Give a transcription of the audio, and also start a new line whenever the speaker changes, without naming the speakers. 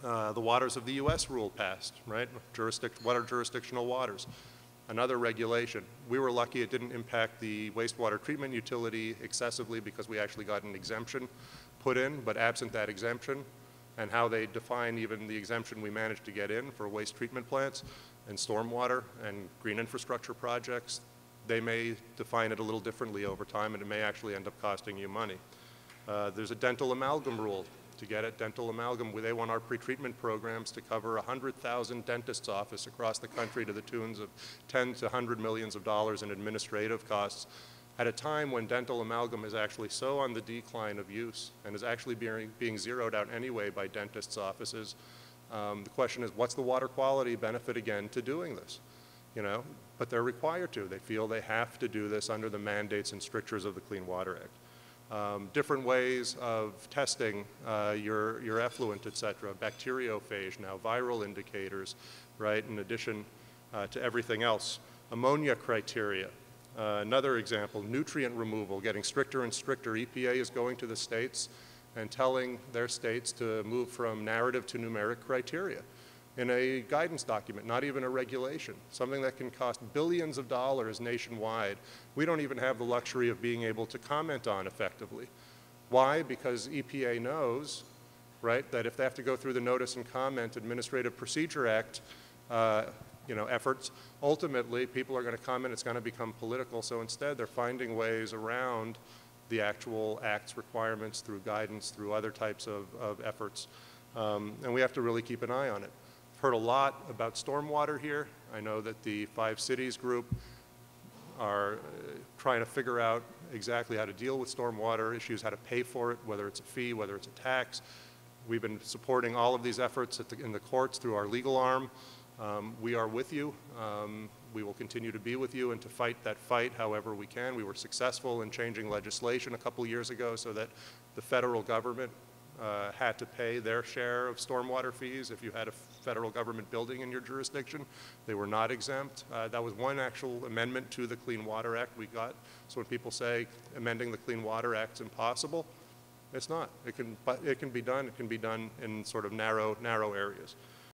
The Waters of the U.S. rule passed, right? What are jurisdictional waters? Another regulation. We were lucky it didn't impact the wastewater treatment utility excessively because we actually got an exemption put in, but absent that exemption and how they define even the exemption we managed to get in for waste treatment plants and stormwater and green infrastructure projects, they may define it a little differently over time, and it may actually end up costing you money. There's a dental amalgam rule. To get at dental amalgam, they want our pretreatment programs to cover 100,000 dentists' office across the country to the tunes of 10 to 100 millions of dollars in administrative costs at a time when dental amalgam is actually so on the decline of use and is actually being zeroed out anyway by dentists' offices. The question is, what's the water quality benefit again to doing this? You know, but they're required to. They feel they have to do this under the mandates and strictures of the Clean Water Act. Different ways of testing your effluent, et cetera, bacteriophage now, viral indicators, right, in addition to everything else. Ammonia criteria, another example, nutrient removal, getting stricter and stricter. EPA is going to the states and telling their states to move from narrative to numeric criteria in a guidance document, not even a regulation, something that can cost billions of dollars nationwide. We don't even have the luxury of being able to comment on effectively. Why? Because EPA knows, right, that if they have to go through the Notice and Comment Administrative Procedure Act efforts, ultimately people are going to comment, it's going to become political, so instead they're finding ways around the actual Act's requirements through guidance, through other types of efforts, and we have to really keep an eye on it. Heard a lot about stormwater here. I know that the 5 Cities group are trying to figure out exactly how to deal with stormwater issues, how to pay for it, whether it's a fee, whether it's a tax. We've been supporting all of these efforts in the courts through our legal arm. We are with you. We will continue to be with you and to fight that fight however we can. We were successful in changing legislation a couple years ago so that the federal government had to pay their share of stormwater fees if you had a federal government building in your jurisdiction. They were not exempt. That was one actual amendment to the Clean Water Act we got. So when people say amending the Clean Water Act is impossible, it's not. It can be done. It can be done in sort of narrow areas.